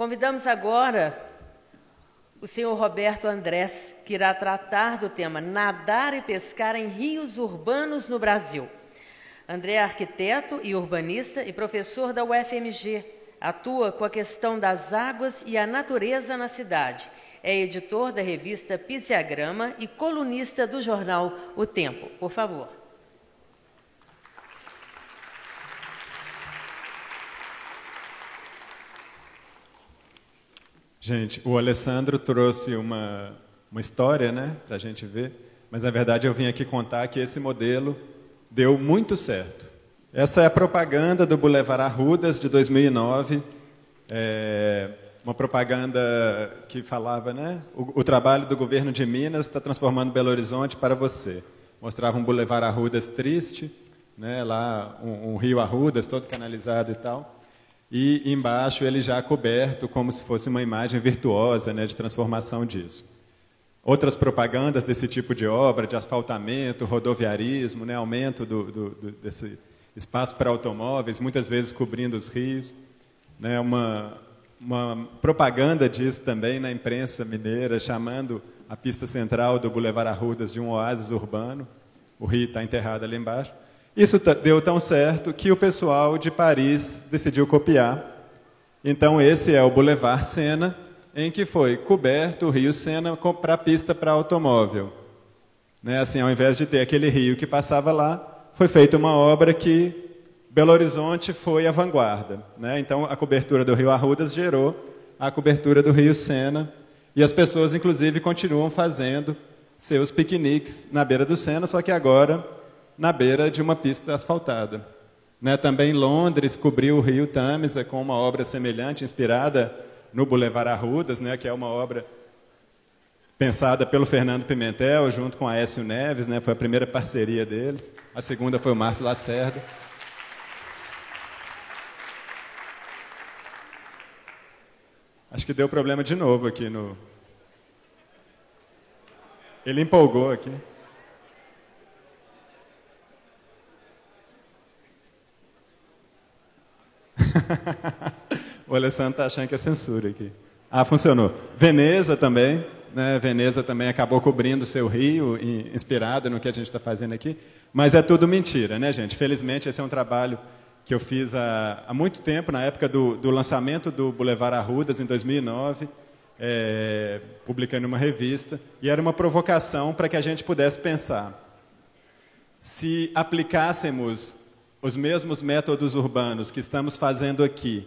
Convidamos agora o senhor Roberto Andrés, que irá tratar do tema Nadar e pescar em rios urbanos no Brasil. André é arquiteto e urbanista e professor da UFMG. Atua com a questão das águas e a natureza na cidade. É editor da revista Pisiagrama e colunista do jornal O Tempo. Por favor. Gente, o Alessandro trouxe uma história, né, para a gente ver, mas na verdade eu vim aqui contar que esse modelo deu muito certo. Essa é a propaganda do Boulevard Arrudas de 2009, uma propaganda que falava, né, o trabalho do governo de Minas está transformando Belo Horizonte para você. Mostrava um Boulevard Arrudas triste, né, lá um rio Arrudas todo canalizado e tal. E embaixo ele já coberto como se fosse uma imagem virtuosa, né, de transformação disso. Outras propagandas desse tipo de obra, de asfaltamento, rodoviarismo, né, aumento desse espaço para automóveis, muitas vezes cobrindo os rios. Né, uma propaganda disso também na imprensa mineira, chamando a pista central do Boulevard Arrudas de um oásis urbano. O rio está enterrado ali embaixo. Isso deu tão certo que o pessoal de Paris decidiu copiar. Então, esse é o Boulevard Sena, em que foi coberto o rio Sena para a pista para automóvel. Né? Assim, ao invés de ter aquele rio que passava lá, foi feita uma obra que Belo Horizonte foi a vanguarda. Né? Então, a cobertura do rio Arrudas gerou a cobertura do rio Sena, e as pessoas, inclusive, continuam fazendo seus piqueniques na beira do Sena, só que agora na beira de uma pista asfaltada. Né? Também Londres cobriu o rio Tâmisa com uma obra semelhante, inspirada no Boulevard Arrudas, né? Que é uma obra pensada pelo Fernando Pimentel, junto com Aécio Neves, né? Foi a primeira parceria deles. A segunda foi o Márcio Lacerda. Acho que deu problema de novo aqui no... Ele empolgou aqui. O Alessandro está achando que é censura aqui. Ah, funcionou. Veneza também, né? Veneza também acabou cobrindo o seu rio, inspirado no que a gente está fazendo aqui. Mas é tudo mentira, né, gente? Felizmente, esse é um trabalho que eu fiz há muito tempo, na época do lançamento do Boulevard Arrudas, em 2009, publiquei numa revista, e era uma provocação para que a gente pudesse pensar. Se aplicássemos os mesmos métodos urbanos que estamos fazendo aqui,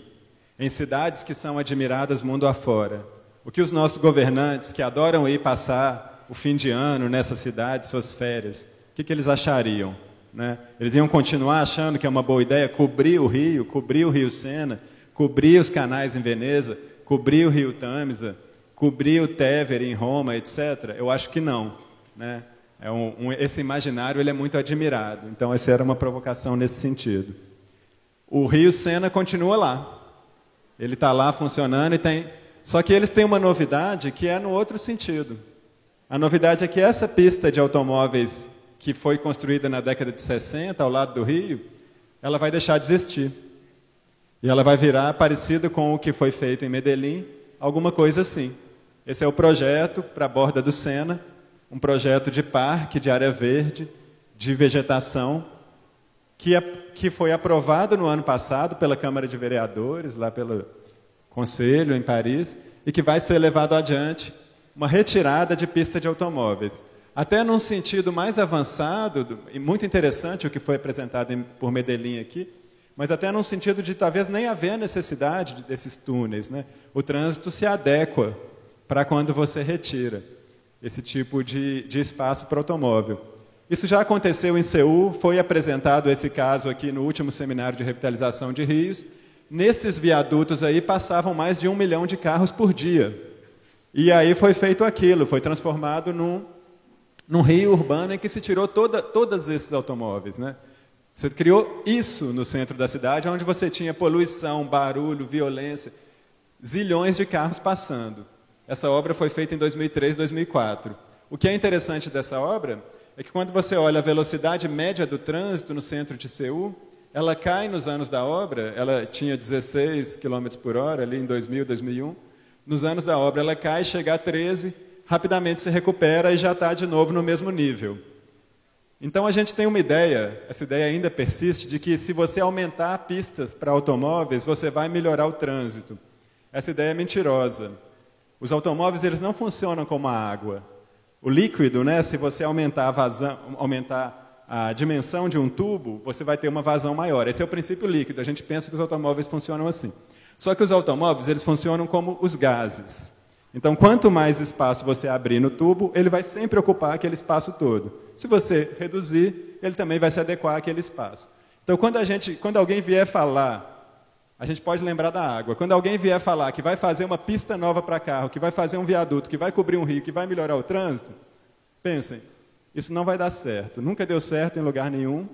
em cidades que são admiradas mundo afora, o que os nossos governantes, que adoram ir passar o fim de ano nessa cidade, suas férias, o que eles achariam? Né? Eles iam continuar achando que é uma boa ideia cobrir o rio Sena, cobrir os canais em Veneza, cobrir o rio Tâmisa, cobrir o Tevere em Roma, etc.? Eu acho que não. Né? Esse imaginário ele é muito admirado. Então, essa era uma provocação nesse sentido. O rio Sena continua lá. Ele está lá funcionando e tem... Só que eles têm uma novidade que é no outro sentido. A novidade é que essa pista de automóveis que foi construída na década de 60, ao lado do rio, ela vai deixar de existir. E ela vai virar parecida com o que foi feito em Medellín, alguma coisa assim. Esse é o projeto para a borda do Sena, um projeto de parque, de área verde, de vegetação, que foi aprovado no ano passado pela Câmara de Vereadores, lá pelo Conselho, em Paris, e que vai ser levado adiante uma retirada de pista de automóveis. Até num sentido mais avançado, e muito interessante o que foi apresentado por Medellín aqui, mas até num sentido de talvez nem haver necessidade desses túneis. Né? O trânsito se adequa para quando você retira esse tipo de espaço para automóvel. Isso já aconteceu em Seul, foi apresentado esse caso aqui no último seminário de revitalização de rios. Nesses viadutos aí passavam mais de 1 milhão de carros por dia. E aí foi feito aquilo, foi transformado num rio urbano em que se tirou todos esses automóveis. Né? Você criou isso no centro da cidade, onde você tinha poluição, barulho, violência, zilhões de carros passando. Essa obra foi feita em 2003, 2004. O que é interessante dessa obra é que quando você olha a velocidade média do trânsito no centro de Seul, ela cai nos anos da obra, ela tinha 16 km por hora, ali em 2000, 2001. Nos anos da obra, ela cai, chega a 13, rapidamente se recupera e já está de novo no mesmo nível. Então, a gente tem uma ideia, essa ideia ainda persiste, de que se você aumentar pistas para automóveis, você vai melhorar o trânsito. Essa ideia é mentirosa. Os automóveis, eles não funcionam como a água. O líquido, né, se você aumentar a dimensão de um tubo, você vai ter uma vazão maior. Esse é o princípio líquido. A gente pensa que os automóveis funcionam assim. Só que os automóveis, eles funcionam como os gases. Então, quanto mais espaço você abrir no tubo, ele vai sempre ocupar aquele espaço todo. Se você reduzir, ele também vai se adequar àquele espaço. Então, quando alguém vier falar, a gente pode lembrar da água, quando alguém vier falar que vai fazer uma pista nova para carro, que vai fazer um viaduto, que vai cobrir um rio, que vai melhorar o trânsito, pensem, isso não vai dar certo. Nunca deu certo em lugar nenhum.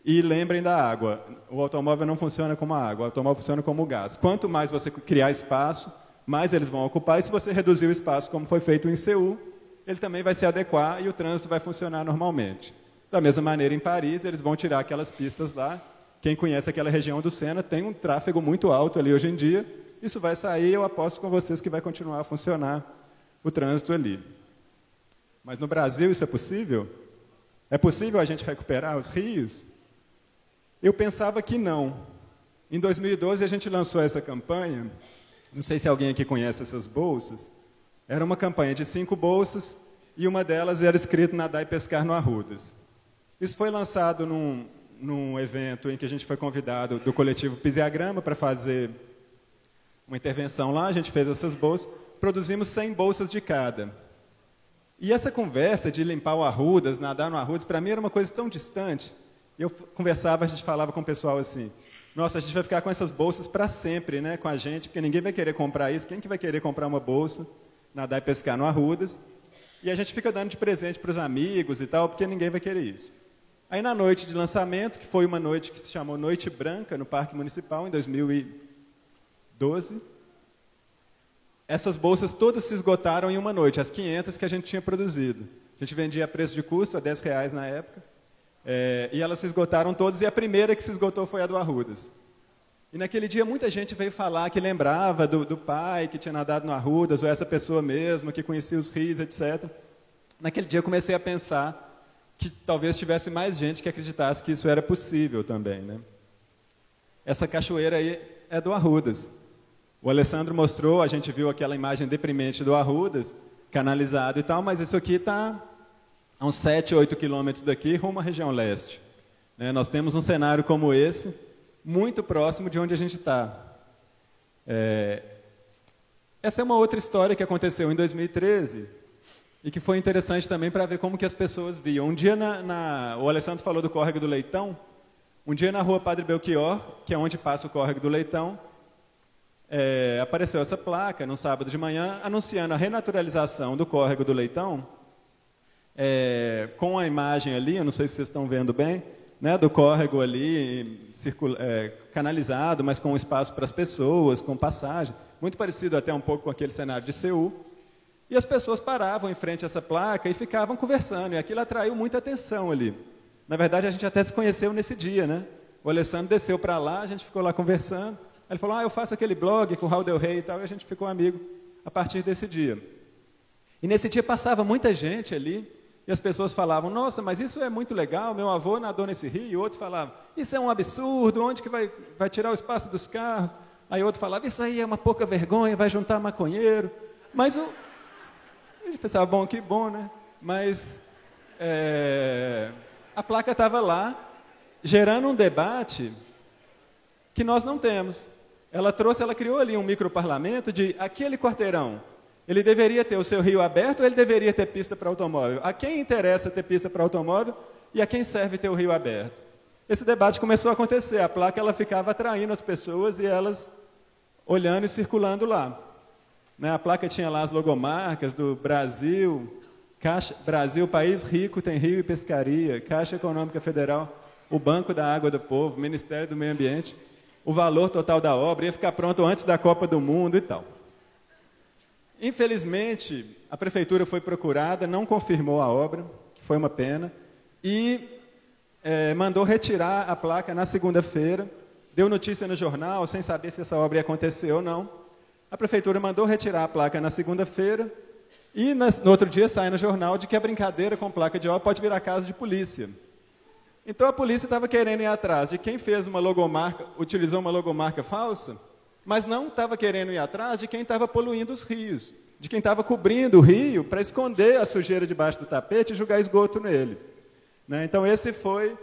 E lembrem da água. O automóvel não funciona como a água, o automóvel funciona como o gás. Quanto mais você criar espaço, mais eles vão ocupar. E se você reduzir o espaço, como foi feito em Seul, ele também vai se adequar e o trânsito vai funcionar normalmente. Da mesma maneira, em Paris, eles vão tirar aquelas pistas lá. Quem conhece aquela região do Sena tem um tráfego muito alto ali hoje em dia. Isso vai sair, eu aposto com vocês que vai continuar a funcionar o trânsito ali. Mas no Brasil isso é possível? É possível a gente recuperar os rios? Eu pensava que não. Em 2012 a gente lançou essa campanha, não sei se alguém aqui conhece essas bolsas, era uma campanha de 5 bolsas e uma delas era escrito Nadar e Pescar no Arrudas. Isso foi lançado num evento em que a gente foi convidado do coletivo Pisiagrama para fazer uma intervenção lá, a gente fez essas bolsas, produzimos 100 bolsas de cada. E essa conversa de limpar o Arrudas, nadar no Arrudas, para mim era uma coisa tão distante. Eu conversava, a gente falava com o pessoal assim, nossa, a gente vai ficar com essas bolsas para sempre, né, com a gente, porque ninguém vai querer comprar isso. Quem que vai querer comprar uma bolsa, nadar e pescar no Arrudas? E a gente fica dando de presente para os amigos e tal, porque ninguém vai querer isso. Aí na noite de lançamento, que foi uma noite que se chamou Noite Branca, no Parque Municipal, em 2012, essas bolsas todas se esgotaram em uma noite, as 500 que a gente tinha produzido. A gente vendia a preço de custo, a R$10 na época. E elas se esgotaram todas, e a primeira que se esgotou foi a do Arrudas. E naquele dia muita gente veio falar que lembrava do pai que tinha nadado no Arrudas, ou essa pessoa mesmo, que conhecia os rios, etc. Naquele dia eu comecei a pensar que talvez tivesse mais gente que acreditasse que isso era possível também, né? Essa cachoeira aí é do Arrudas. O Alessandro mostrou, a gente viu aquela imagem deprimente do Arrudas, canalizado e tal, mas isso aqui está a uns 7, 8 quilômetros daqui, rumo à região leste. Nós temos um cenário como esse, muito próximo de onde a gente está. Essa é uma outra história que aconteceu em 2013 e que foi interessante também para ver como que as pessoas viam. Um dia, o Alessandro falou do Córrego do Leitão, um dia na rua Padre Belchior, que é onde passa o Córrego do Leitão, apareceu essa placa, no sábado de manhã, anunciando a renaturalização do Córrego do Leitão, com a imagem ali, eu não sei se vocês estão vendo bem, né, do córrego ali, canalizado, mas com espaço para as pessoas, com passagem, muito parecido até um pouco com aquele cenário de Seul. E as pessoas paravam em frente a essa placa e ficavam conversando, e aquilo atraiu muita atenção ali. Na verdade, a gente até se conheceu nesse dia, né? O Alessandro desceu para lá, a gente ficou lá conversando, ele falou, eu faço aquele blog com o Raul Del Rey e tal, e a gente ficou amigo a partir desse dia. E nesse dia passava muita gente ali, e as pessoas falavam, nossa, mas isso é muito legal, meu avô nadou nesse rio, e outro falava, isso é um absurdo, onde que vai tirar o espaço dos carros? Aí outro falava, isso aí é uma pouca vergonha, vai juntar maconheiro. Mas a gente pensava, bom, que bom, né? Mas a placa estava lá, gerando um debate que nós não temos. Ela criou ali um microparlamento de aquele quarteirão, ele deveria ter o seu rio aberto ou ele deveria ter pista para automóvel? A quem interessa ter pista para automóvel e a quem serve ter o rio aberto? Esse debate começou a acontecer. A placa ela ficava atraindo as pessoas e elas olhando e circulando lá. A placa tinha lá as logomarcas do Brasil, Brasil, país rico, tem rio e pescaria, Caixa Econômica Federal, o Banco da Água do Povo, Ministério do Meio Ambiente, o valor total da obra, ia ficar pronto antes da Copa do Mundo e tal. Infelizmente, a prefeitura foi procurada, não confirmou a obra, que foi uma pena, e mandou retirar a placa na segunda-feira, deu notícia no jornal, sem saber se essa obra ia acontecer ou não. A prefeitura mandou retirar a placa na segunda-feira e no outro dia sai no jornal de que a brincadeira com placa de obra pode virar caso de polícia. Então a polícia estava querendo ir atrás de quem fez uma logomarca, utilizou uma logomarca falsa, mas não estava querendo ir atrás de quem estava poluindo os rios, de quem estava cobrindo o rio para esconder a sujeira debaixo do tapete e jogar esgoto nele. Né? Então esse foi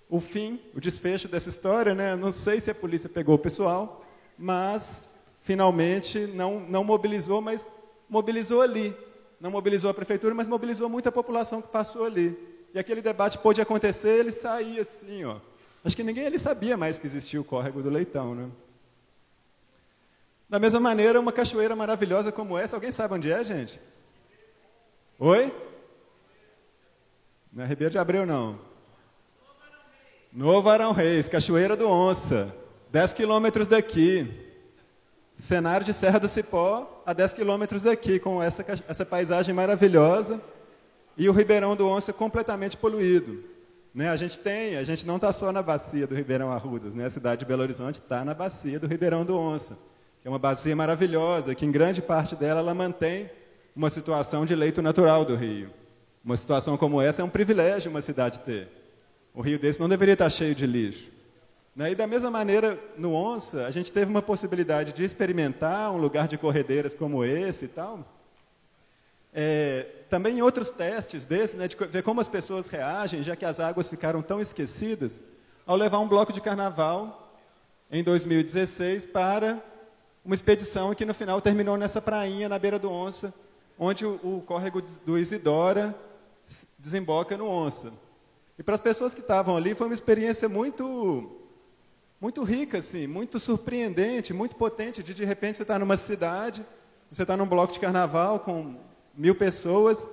o fim, o desfecho dessa história. Né? Não sei se a polícia pegou o pessoal, mas finalmente não mobilizou, mas mobilizou ali. Não mobilizou a prefeitura, mas mobilizou muita população que passou ali. E aquele debate pôde acontecer, ele saía assim, ó. Acho que ninguém ali sabia mais que existia o córrego do Leitão, né? Da mesma maneira, uma cachoeira maravilhosa como essa, alguém sabe onde é, gente? Oi? Não é Ribeiro de Abreu, não. Novo Arão Reis, Cachoeira do Onça, 10 quilômetros daqui. Cenário de Serra do Cipó, a 10 quilômetros daqui, com essa paisagem maravilhosa. E o Ribeirão do Onça completamente poluído. Né? A gente não está só na bacia do Ribeirão Arrudas, né? A cidade de Belo Horizonte está na bacia do Ribeirão do Onça, que é uma bacia maravilhosa, que em grande parte dela ela mantém uma situação de leito natural do rio. Uma situação como essa é um privilégio uma cidade ter. O rio desse não deveria estar cheio de lixo. Né? E da mesma maneira, no Onça, a gente teve uma possibilidade de experimentar um lugar de corredeiras como esse e tal. Também em outros testes desses, né, de ver como as pessoas reagem, já que as águas ficaram tão esquecidas, ao levar um bloco de carnaval, em 2016, para uma expedição que no final terminou nessa prainha, na beira do Onça, onde o córrego do Isidora desemboca no Onça. E para as pessoas que estavam ali, foi uma experiência muito rica, assim, muito surpreendente, muito potente, de repente você está numa cidade, você está num bloco de carnaval com 1000 pessoas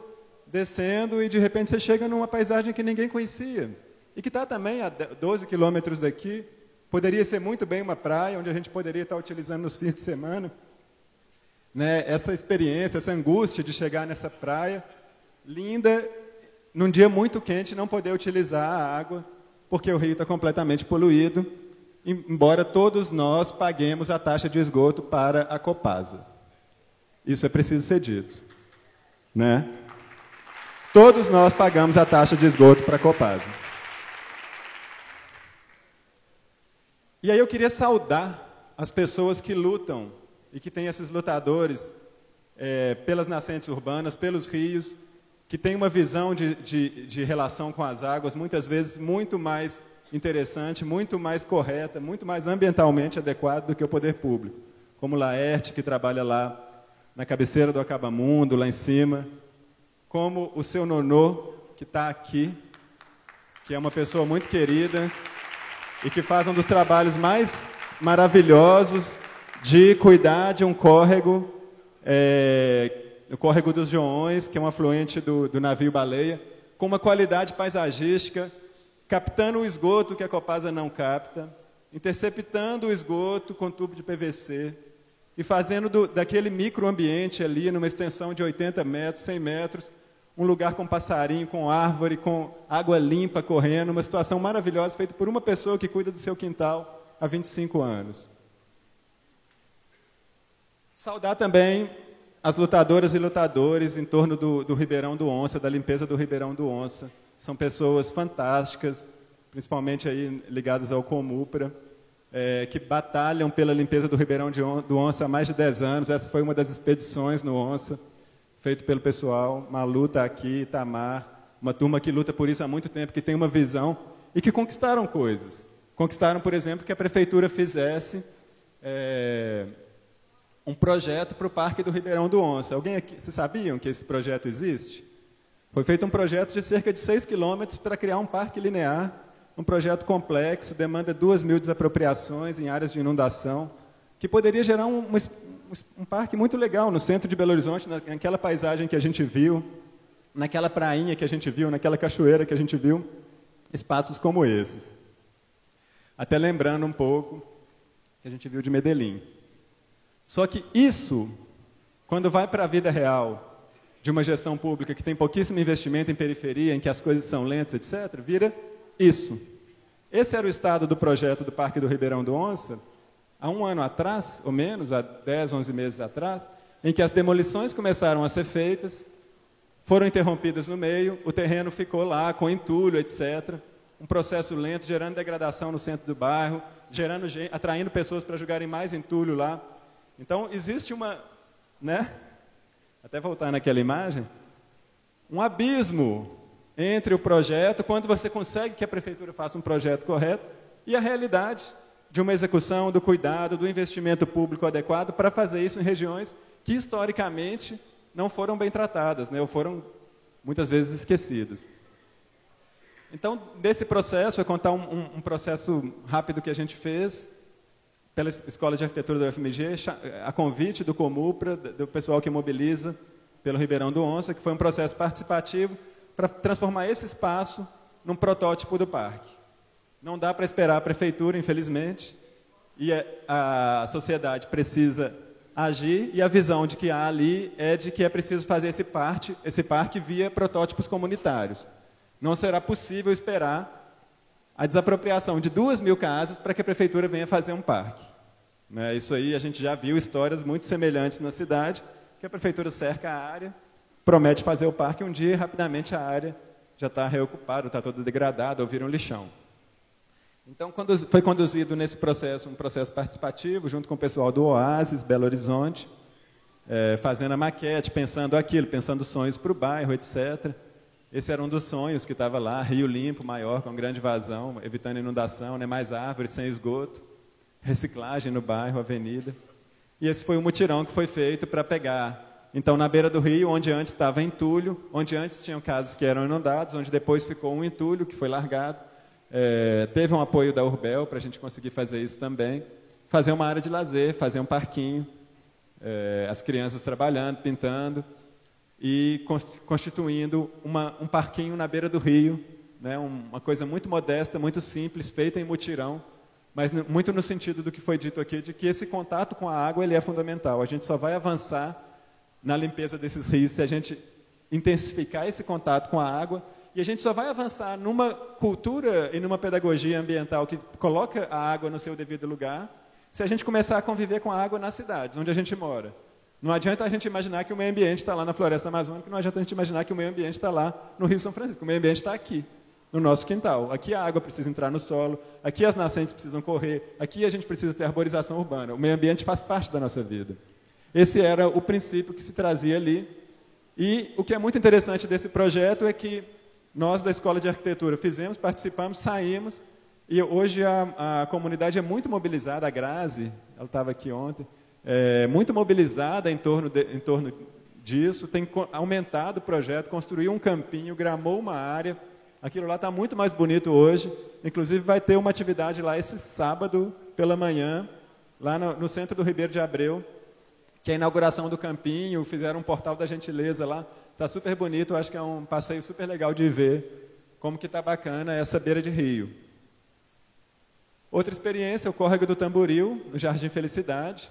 descendo e de repente você chega numa paisagem que ninguém conhecia e que está também a 12 quilômetros daqui. Poderia ser muito bem uma praia onde a gente poderia estar utilizando nos fins de semana. Né? Essa experiência, essa angústia de chegar nessa praia linda, num dia muito quente, não poder utilizar a água porque o rio está completamente poluído, embora todos nós paguemos a taxa de esgoto para a Copasa. Isso é preciso ser dito. Né? Todos nós pagamos a taxa de esgoto para a Copasa. E aí eu queria saudar as pessoas que lutam e que têm esses lutadores pelas nascentes urbanas, pelos rios, que têm uma visão de relação com as águas muitas vezes muito mais interessante, muito mais correta, muito mais ambientalmente adequada do que o poder público, como Laerte, que trabalha lá na cabeceira do Acabamundo, lá em cima, como o seu Nonô, que está aqui, que é uma pessoa muito querida e que faz um dos trabalhos mais maravilhosos de cuidar de um córrego, o Córrego dos Joões, que é um afluente do navio Baleia, com uma qualidade paisagística, captando o esgoto que a Copasa não capta, interceptando o esgoto com tubo de PVC, e fazendo daquele microambiente ali, numa extensão de 80 metros, 100 metros, um lugar com passarinho, com árvore, com água limpa correndo, uma situação maravilhosa, feita por uma pessoa que cuida do seu quintal há 25 anos. Saudar também as lutadoras e lutadores em torno do Ribeirão do Onça, da limpeza do Ribeirão do Onça. São pessoas fantásticas, principalmente aí ligadas ao Comupra, que batalham pela limpeza do Ribeirão do Onça há mais de 10 anos. Essa foi uma das expedições no Onça, feita pelo pessoal. Malu está aqui, Itamar, uma turma que luta por isso há muito tempo, que tem uma visão e que conquistaram coisas. Conquistaram, por exemplo, que a prefeitura fizesse um projeto para o Parque do Ribeirão do Onça. Alguém aqui, vocês sabiam que esse projeto existe? Foi feito um projeto de cerca de 6 quilômetros para criar um parque linear. Um projeto complexo, demanda 2.000 desapropriações em áreas de inundação, que poderia gerar um parque muito legal no centro de Belo Horizonte, naquela paisagem que a gente viu, naquela prainha que a gente viu, naquela cachoeira que a gente viu, espaços como esses. Até lembrando um pouco que a gente viu de Medellín. Só que isso, quando vai para a vida real de uma gestão pública que tem pouquíssimo investimento em periferia, em que as coisas são lentas, etc., vira isso. Esse era o estado do projeto do Parque do Ribeirão do Onça, há um ano atrás, ou menos, há 10, 11 meses atrás, em que as demolições começaram a ser feitas, foram interrompidas no meio, o terreno ficou lá com entulho, etc. Um processo lento, gerando degradação no centro do bairro, atraindo pessoas para jogarem mais entulho lá. Então, existe uma, né? Até voltar naquela imagem, um abismo entre o projeto, quando você consegue que a prefeitura faça um projeto correto, e a realidade de uma execução, do cuidado, do investimento público adequado para fazer isso em regiões que, historicamente, não foram bem tratadas, né, ou foram, muitas vezes, esquecidas. Então, desse processo, eu vou contar um processo rápido que a gente fez pela Escola de Arquitetura da UFMG, a convite do Comupra, do pessoal que mobiliza pelo Ribeirão do Onça, que foi um processo participativo para transformar esse espaço num protótipo do parque. Não dá para esperar a prefeitura, infelizmente, e a sociedade precisa agir, e a visão de que há ali é de que é preciso fazer esse parque via protótipos comunitários. Não será possível esperar a desapropriação de 2.000 casas para que a prefeitura venha fazer um parque. Né? Isso aí a gente já viu histórias muito semelhantes na cidade, que a prefeitura cerca a área, promete fazer o parque um dia e rapidamente a área já está reocupada, está toda degradada, ou vira um lixão. Então, foi conduzido nesse processo, um processo participativo, junto com o pessoal do Oasis, Belo Horizonte, fazendo a maquete, pensando aquilo, pensando sonhos para o bairro, etc. Esse era um dos sonhos que estava lá, Rio Limpo, maior, com grande vazão, evitando inundação, né, mais árvores, sem esgoto, reciclagem no bairro, avenida. E esse foi o mutirão que foi feito para pegar, então, na beira do rio, onde antes estava entulho, onde antes tinham casas que eram inundadas, onde depois ficou um entulho que foi largado. Teve um apoio da Urbel para a gente conseguir fazer isso também. Fazer uma área de lazer, fazer um parquinho, as crianças trabalhando, pintando, e constituindo um parquinho na beira do rio, né, uma coisa muito modesta, muito simples, feita em mutirão, mas muito no sentido do que foi dito aqui, de que esse contato com a água ele é fundamental. A gente só vai avançar na limpeza desses rios se a gente intensificar esse contato com a água, e a gente só vai avançar numa cultura e numa pedagogia ambiental que coloca a água no seu devido lugar, se a gente começar a conviver com a água nas cidades, onde a gente mora. Não adianta a gente imaginar que o meio ambiente está lá na floresta amazônica, não adianta a gente imaginar que o meio ambiente está lá no Rio São Francisco. O meio ambiente está aqui, no nosso quintal. Aqui a água precisa entrar no solo, aqui as nascentes precisam correr, aqui a gente precisa ter arborização urbana. O meio ambiente faz parte da nossa vida. Esse era o princípio que se trazia ali. E o que é muito interessante desse projeto é que nós da Escola de Arquitetura fizemos, participamos, saímos, e hoje a comunidade é muito mobilizada, a Grazi, ela estava aqui ontem, muito mobilizada em torno disso, tem aumentado o projeto, construiu um campinho, gramou uma área, aquilo lá está muito mais bonito hoje, inclusive vai ter uma atividade lá esse sábado pela manhã, lá no centro do Ribeiro de Abreu, que é a inauguração do campinho, fizeram um portal da gentileza lá, está super bonito, acho que é um passeio super legal de ver como que está bacana essa beira de rio. Outra experiência, o Córrego do Tamboril, no Jardim Felicidade.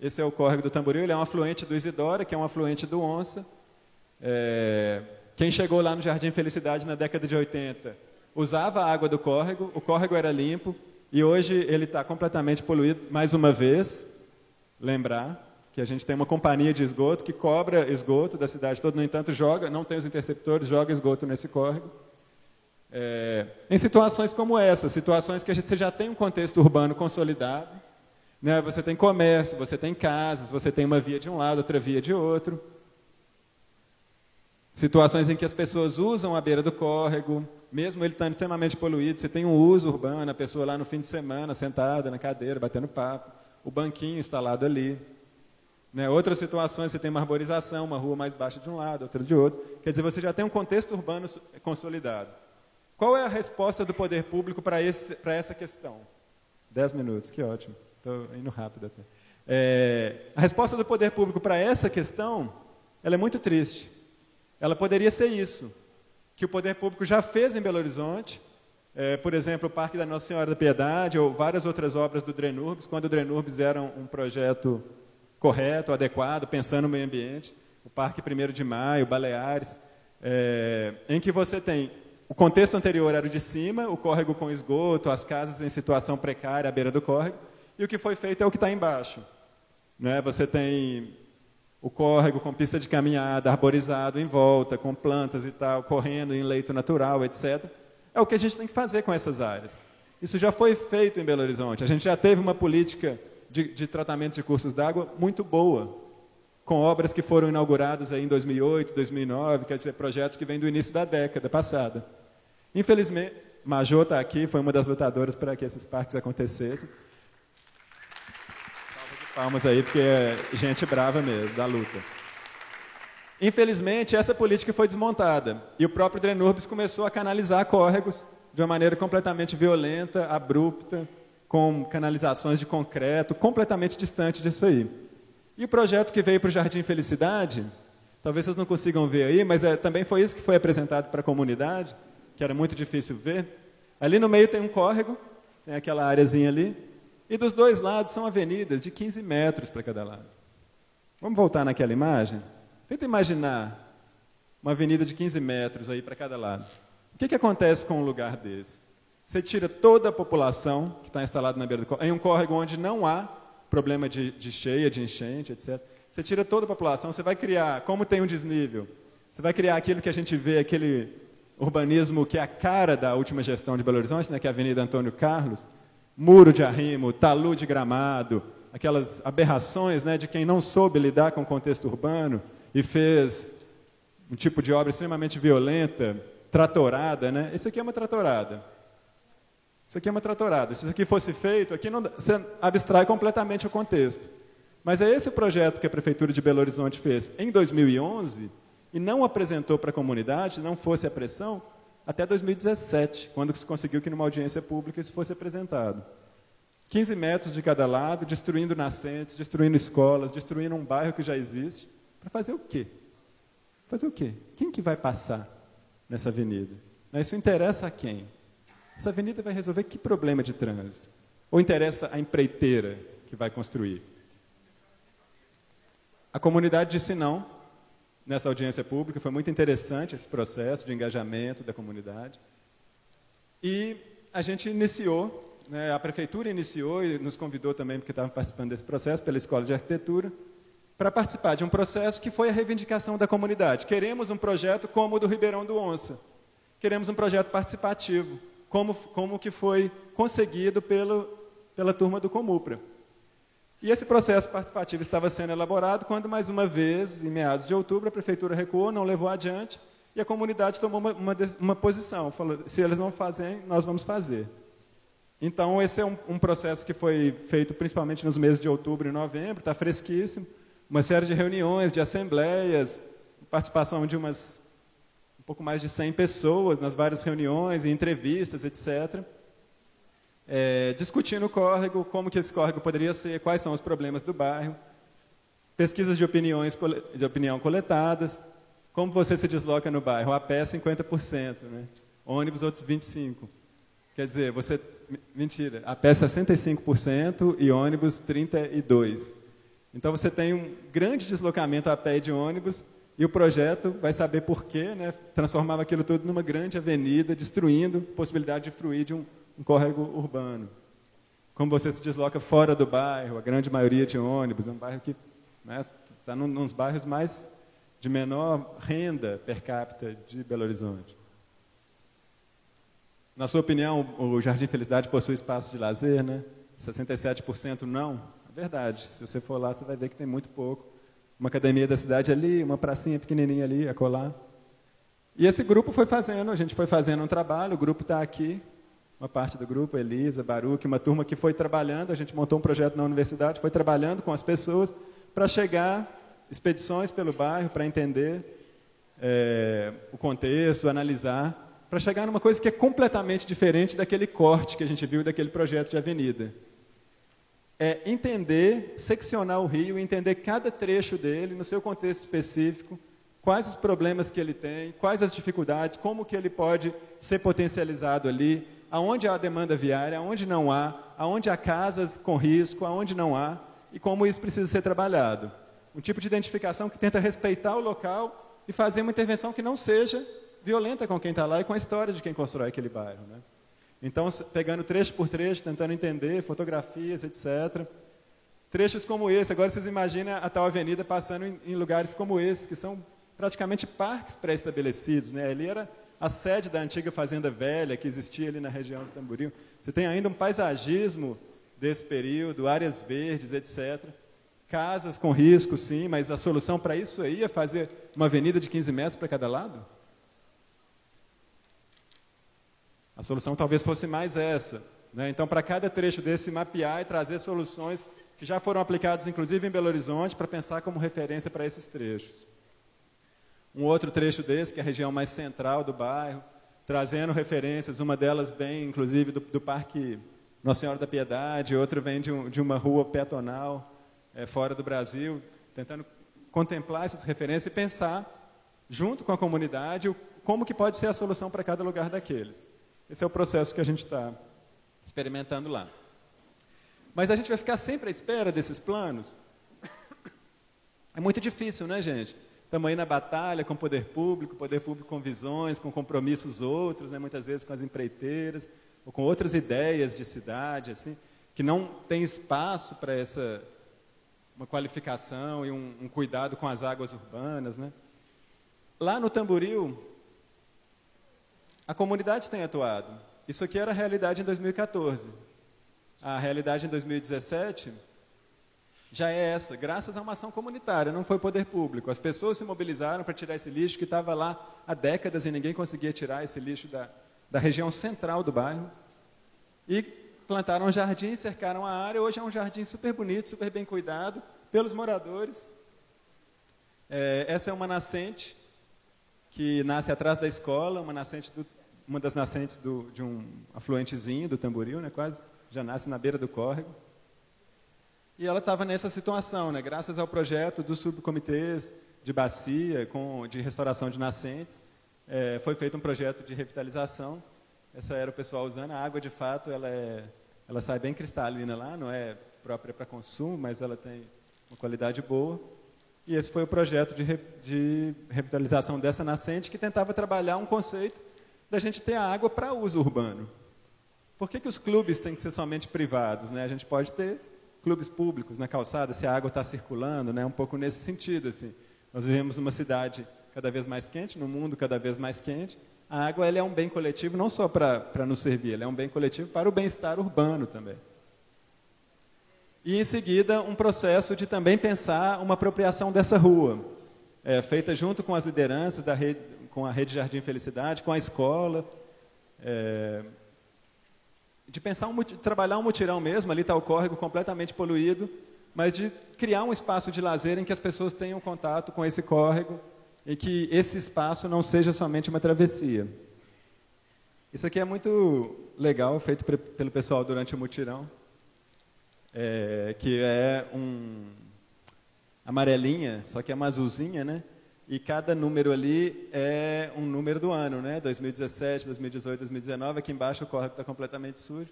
Esse é o Córrego do Tamboril, ele é um afluente do Isidora, que é um afluente do Onça. Quem chegou lá no Jardim Felicidade na década de 80 usava a água do córrego, o córrego era limpo, e hoje ele está completamente poluído, mais uma vez, lembrar que a gente tem uma companhia de esgoto que cobra esgoto da cidade toda, no entanto, não tem os interceptores, joga esgoto nesse córrego. Em situações como essa, situações que você já tem um contexto urbano consolidado, né? Você tem comércio, você tem casas, você tem uma via de um lado, outra via de outro. Situações em que as pessoas usam a beira do córrego, mesmo ele estando extremamente poluído, você tem um uso urbano, a pessoa lá no fim de semana, sentada na cadeira, batendo papo, o banquinho instalado ali. Né? Outras situações, você tem uma arborização, uma rua mais baixa de um lado, outra de outro. Quer dizer, você já tem um contexto urbano consolidado. Qual é a resposta do poder público para essa questão? 10 minutos, que ótimo. Estou indo rápido até. A resposta do poder público para essa questão, ela é muito triste. Ela poderia ser isso, que o poder público já fez em Belo Horizonte, por exemplo, o Parque da Nossa Senhora da Piedade, ou várias outras obras do Drenurbis, quando o Drenurbis era um projeto correto, adequado, pensando no meio ambiente, o Parque 1º de Maio, Baleares, em que você tem o contexto anterior era o de cima, o córrego com esgoto, as casas em situação precária à beira do córrego, e o que foi feito é o que está embaixo. Né? Você tem o córrego com pista de caminhada, arborizado em volta, com plantas e tal, correndo em leito natural, etc. É o que a gente tem que fazer com essas áreas. Isso já foi feito em Belo Horizonte. A gente já teve uma política de tratamento de cursos d'água muito boa, com obras que foram inauguradas aí em 2008, 2009, quer dizer, projetos que vêm do início da década passada. Infelizmente, Majô está aqui, foi uma das lutadoras para que esses parques acontecessem. Salva de palmas aí, porque é gente brava mesmo, da luta. Infelizmente, essa política foi desmontada, e o próprio Drenurbis começou a canalizar córregos de uma maneira completamente violenta, abrupta, com canalizações de concreto, completamente distante disso aí. E o projeto que veio para o Jardim Felicidade, talvez vocês não consigam ver aí, mas também foi isso que foi apresentado para a comunidade, que era muito difícil ver. Ali no meio tem um córrego, tem aquela areazinha ali, e dos dois lados são avenidas de 15 metros para cada lado. Vamos voltar naquela imagem? Tenta imaginar uma avenida de 15 metros aí para cada lado. O que acontece com um lugar desse? Você tira toda a população que está instalada na beira do córrego, em um córrego onde não há problema de cheia, de enchente, etc. Você tira toda a população, você vai criar, como tem um desnível, você vai criar aquilo que a gente vê, aquele urbanismo que é a cara da última gestão de Belo Horizonte, né, que é a Avenida Antônio Carlos, muro de arrimo, talu de gramado, aquelas aberrações, né, de quem não soube lidar com o contexto urbano e fez um tipo de obra extremamente violenta, tratorada, né? Isso aqui é uma tratorada. Isso aqui é uma tratorada. Se isso aqui fosse feito, aqui não, você abstrai completamente o contexto. Mas é esse o projeto que a Prefeitura de Belo Horizonte fez em 2011 e não apresentou para a comunidade, não fosse a pressão, até 2017, quando se conseguiu que numa audiência pública isso fosse apresentado. 15 metros de cada lado, destruindo nascentes, destruindo escolas, destruindo um bairro que já existe. Para fazer o quê? Fazer o quê? Quem que vai passar nessa avenida? Isso interessa a quem? Essa avenida vai resolver que problema de trânsito? Ou interessa a empreiteira que vai construir? A comunidade disse não nessa audiência pública, foi muito interessante esse processo de engajamento da comunidade. E a gente iniciou, né, a Prefeitura iniciou e nos convidou também, porque estavam participando desse processo, pela Escola de Arquitetura, para participar de um processo que foi a reivindicação da comunidade. Queremos um projeto como o do Ribeirão do Onça. Queremos um projeto participativo, como que foi conseguido pela turma do Comupra. E esse processo participativo estava sendo elaborado quando, mais uma vez, em meados de outubro, a Prefeitura recuou, não levou adiante, e a comunidade tomou uma posição, falou, se eles não fazem, nós vamos fazer. Então, esse é um processo que foi feito principalmente nos meses de outubro e novembro, está fresquíssimo, uma série de reuniões, de assembleias, participação de um pouco mais de 100 pessoas nas várias reuniões e entrevistas, etc., discutindo o córrego, como que esse córrego poderia ser, quais são os problemas do bairro, pesquisas de opinião coletadas, como você se desloca no bairro, a pé 50%, né? Ônibus outros 25%. Quer dizer, mentira, a pé 65% e ônibus 32%. Então você tem um grande deslocamento a pé e de ônibus, e o projeto vai saber por quê, né? Transformava aquilo tudo numa grande avenida, destruindo a possibilidade de fruir de um córrego urbano. Como você se desloca fora do bairro, a grande maioria de ônibus, é um bairro que, né, está nos bairros mais de menor renda per capita de Belo Horizonte. Na sua opinião, o Jardim Felicidade possui espaço de lazer, né? 67% não? É verdade. Se você for lá, você vai ver que tem muito pouco. Uma academia da cidade ali, uma pracinha pequenininha ali, acolá. E esse grupo foi fazendo, a gente foi fazendo um trabalho, o grupo está aqui, uma parte do grupo, Elisa, Baruch, uma turma que foi trabalhando, a gente montou um projeto na universidade, foi trabalhando com as pessoas para chegar, expedições pelo bairro, para entender o contexto, analisar, para chegar numa coisa que é completamente diferente daquele corte que a gente viu daquele projeto de avenida. É entender, seccionar o rio, entender cada trecho dele, no seu contexto específico, quais os problemas que ele tem, quais as dificuldades, como que ele pode ser potencializado ali, aonde há demanda viária, aonde não há, aonde há casas com risco, aonde não há, e como isso precisa ser trabalhado. Um tipo de identificação que tenta respeitar o local e fazer uma intervenção que não seja violenta com quem está lá e com a história de quem constrói aquele bairro, né? Então, pegando trecho por trecho, tentando entender, fotografias, etc. Trechos como esse, agora vocês imaginem a tal avenida passando em lugares como esse, que são praticamente parques pré-estabelecidos, né? Ali era a sede da antiga Fazenda Velha, que existia ali na região do Tamboril. Você tem ainda um paisagismo desse período, áreas verdes, etc. Casas com risco, sim, mas a solução para isso aí é fazer uma avenida de 15 metros para cada lado? A solução talvez fosse mais essa, né? Então, para cada trecho desse, mapear e trazer soluções que já foram aplicadas, inclusive, em Belo Horizonte, para pensar como referência para esses trechos. Um outro trecho desse, que é a região mais central do bairro, trazendo referências, uma delas vem, inclusive, do Parque Nossa Senhora da Piedade, outra vem de uma rua peatonal, fora do Brasil, tentando contemplar essas referências e pensar, junto com a comunidade, como que pode ser a solução para cada lugar daqueles. Esse é o processo que a gente está experimentando lá. Mas a gente vai ficar sempre à espera desses planos? É muito difícil, né, gente? Estamos aí na batalha com o poder público com visões, com compromissos outros, né, muitas vezes com as empreiteiras, ou com outras ideias de cidade, assim, que não tem espaço para uma qualificação e um cuidado com as águas urbanas, né? Lá no Tamboril, a comunidade tem atuado. Isso aqui era a realidade em 2014. A realidade em 2017 já é essa, graças a uma ação comunitária, não foi poder público. As pessoas se mobilizaram para tirar esse lixo que estava lá há décadas e ninguém conseguia tirar esse lixo da região central do bairro. E plantaram um jardim, cercaram a área. Hoje é um jardim super bonito, super bem cuidado pelos moradores. Essa é uma nascente que nasce atrás da escola, uma das nascentes de um afluentezinho do Tamboril, né, quase, já nasce na beira do córrego. E ela estava nessa situação, né, graças ao projeto dos subcomitês de bacia, de restauração de nascentes, foi feito um projeto de revitalização. Essa era o pessoal usando. A água, de fato, ela sai bem cristalina lá, não é própria para consumo, mas ela tem uma qualidade boa. E esse foi o projeto de revitalização dessa nascente, que tentava trabalhar um conceito da gente ter a água para uso urbano. Por que os clubes têm que ser somente privados, né? A gente pode ter clubes públicos na calçada, se a água está circulando, né? Um pouco nesse sentido, assim. Nós vivemos numa cidade cada vez mais quente, num mundo cada vez mais quente. A água, ela é um bem coletivo não só para nos servir, ela é um bem coletivo para o bem-estar urbano também. E, em seguida, um processo de também pensar uma apropriação dessa rua, feita junto com as lideranças da rede, com a Rede Jardim Felicidade, com a escola, de pensar trabalhar um mutirão mesmo, ali está o córrego completamente poluído, mas de criar um espaço de lazer em que as pessoas tenham contato com esse córrego e que esse espaço não seja somente uma travessia. Isso aqui é muito legal, feito pelo pessoal durante o mutirão. Que é amarelinha, só que é uma azulzinha, né? E cada número ali é um número do ano, né? 2017, 2018, 2019. Aqui embaixo o córrego está completamente sujo.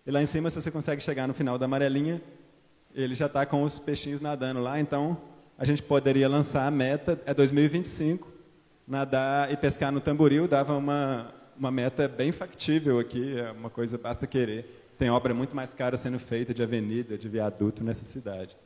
E lá em cima, se você consegue chegar no final da amarelinha, ele já está com os peixinhos nadando lá. Então, a gente poderia lançar a meta, 2025, nadar e pescar no Tamboril. Dava uma meta bem factível aqui, é uma coisa, basta querer. Tem obra muito mais cara sendo feita de avenida, de viaduto nessa cidade.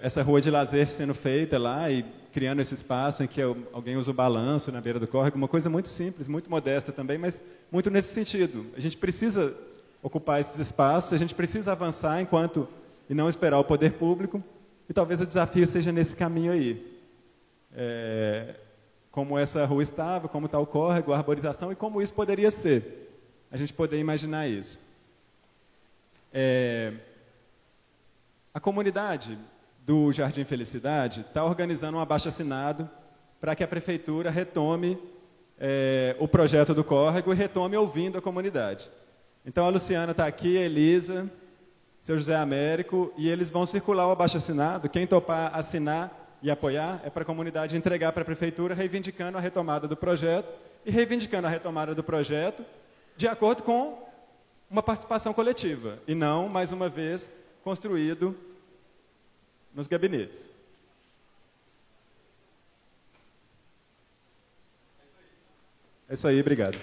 Essa rua de lazer sendo feita lá e criando esse espaço em que alguém usa o balanço na beira do córrego, uma coisa muito simples, muito modesta também, mas muito nesse sentido. A gente precisa ocupar esses espaços, a gente precisa avançar e não esperar o poder público, e talvez o desafio seja nesse caminho aí. Como essa rua estava, como está o córrego, a arborização e como isso poderia ser. A gente poder imaginar isso. A comunidade do Jardim Felicidade está organizando um abaixo-assinado para que a prefeitura retome o projeto do córrego e retome ouvindo a comunidade. Então, a Luciana está aqui, a Elisa, seu José Américo, e eles vão circular o abaixo-assinado. Quem topar assinar e apoiar é para a comunidade entregar para a prefeitura, reivindicando a retomada do projeto, e reivindicando a retomada do projeto de acordo com uma participação coletiva, e não, mais uma vez, construído nos gabinetes. É isso aí, obrigado.